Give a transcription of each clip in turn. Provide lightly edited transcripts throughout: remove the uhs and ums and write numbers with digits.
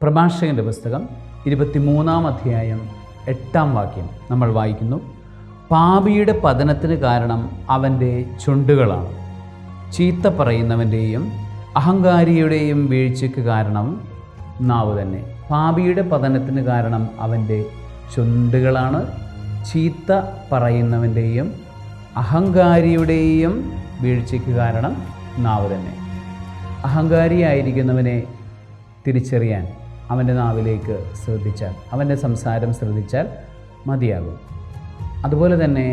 പ്രഭാഷകൻ്റെ പുസ്തകം 23-ാം അധ്യായം 8-ാം വാക്യം നമ്മൾ വായിക്കുന്നു. പാപിയുടെ പതനത്തിന് കാരണം അവൻ്റെ ചുണ്ടുകളാണ്, ചീത്ത പറയുന്നവൻ്റെയും അഹങ്കാരിയുടെയും വീഴ്ചയ്ക്ക് കാരണം നാവ് തന്നെ. പാപിയുടെ പതനത്തിന് കാരണം അവൻ്റെ ചുണ്ടുകളാണ്, ചീത്ത പറയുന്നവൻ്റെയും അഹങ്കാരിയുടെയും വീഴ്ചയ്ക്ക് കാരണം നാവ് തന്നെ. അഹങ്കാരിയായിരിക്കുന്നവനെ തിരിച്ചറിയാൻ അവൻ്റെ നാവിലേക്ക് ശ്രദ്ധിച്ചാൽ, അവൻ്റെ സംസാരം ശ്രദ്ധിച്ചാൽ മതിയാകും. അതുപോലെ തന്നെ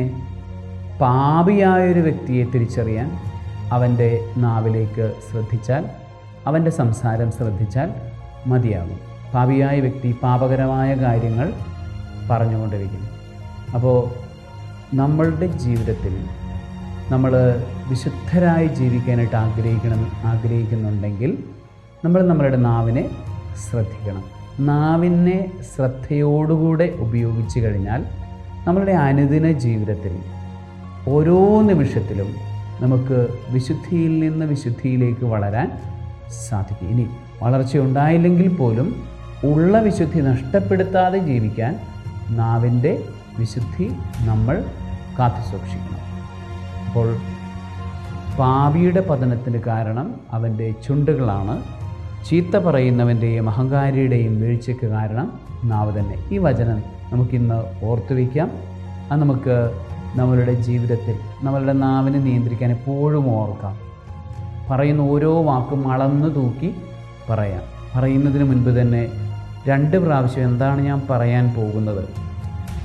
പാപിയായൊരു വ്യക്തിയെ തിരിച്ചറിയാൻ അവൻ്റെ നാവിലേക്ക് ശ്രദ്ധിച്ചാൽ, അവൻ്റെ സംസാരം ശ്രദ്ധിച്ചാൽ മതിയാകും. പാപിയായ വ്യക്തി പാപകരമായ കാര്യങ്ങൾ പറഞ്ഞുകൊണ്ടിരിക്കുന്നു. അപ്പോൾ നമ്മളുടെ ജീവിതത്തിൽ നമ്മൾ വിശുദ്ധരായി ജീവിക്കാനായിട്ട് ആഗ്രഹിക്കുന്നുണ്ടെങ്കിൽ നമ്മൾ നമ്മളുടെ നാവിനെ ശ്രദ്ധിക്കണം. നാവിനെ ശ്രദ്ധയോടുകൂടെ ഉപയോഗിച്ച് കഴിഞ്ഞാൽ നമ്മളുടെ അനുദിന ജീവിതത്തിൽ ഓരോ നിമിഷത്തിലും നമുക്ക് വിശുദ്ധിയിൽ നിന്ന് വിശുദ്ധിയിലേക്ക് വളരാൻ സാധിക്കും. ഇനി വളർച്ചയുണ്ടായില്ലെങ്കിൽ പോലും ഉള്ള വിശുദ്ധി നഷ്ടപ്പെടുത്താതെ ജീവിക്കാൻ നാവിൻ്റെ വിശുദ്ധി നമ്മൾ കാത്തുസൂക്ഷിക്കണം. അപ്പോൾ പാപിയുടെ പതനത്തിന് കാരണം അവൻ്റെ ചുണ്ടുകളാണ്, ചീത്ത പറയുന്നവൻ്റെയും അഹങ്കാരിയുടെയും വീഴ്ചയ്ക്ക് കാരണം നാവ് തന്നെ. ഈ വചനം നമുക്കിന്ന് ഓർത്തുവയ്ക്കാം. അത് നമുക്ക് നമ്മളുടെ ജീവിതത്തിൽ നമ്മളുടെ നാവിനെ നിയന്ത്രിക്കാൻ എപ്പോഴും ഓർക്കാം. പറയുന്ന ഓരോ വാക്കും അളന്ന് തൂക്കി പറയാം. പറയുന്നതിന് മുൻപ് തന്നെ 2 പ്രാവശ്യം എന്താണ് ഞാൻ പറയാൻ പോകുന്നത്,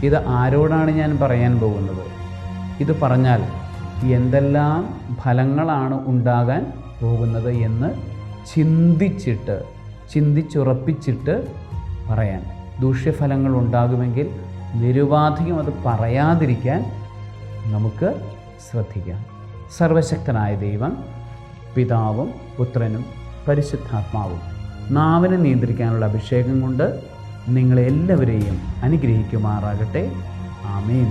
ഇത് ആരോടാണ് ഞാൻ പറയാൻ പോകുന്നത്, ഇത് പറഞ്ഞാൽ എന്തെല്ലാം ഫലങ്ങളാണ് ഉണ്ടാകാൻ പോകുന്നത് എന്ന് ചിന്തിച്ചുറപ്പിച്ചിട്ട് പറയാൻ. ദൂഷ്യഫലങ്ങൾ ഉണ്ടാകുമെങ്കിൽ നിരുപാധികം അത് പറയാതിരിക്കാൻ നമുക്ക് ശ്രദ്ധിക്കാം. സർവശക്തനായ ദൈവം, പിതാവും പുത്രനും പരിശുദ്ധാത്മാവും നാവിനെ നിയന്ത്രിക്കാനുള്ള അഭിഷേകം കൊണ്ട് നിങ്ങളെല്ലാവരെയും അനുഗ്രഹിക്കുമാറാകട്ടെ. ആമേൻ.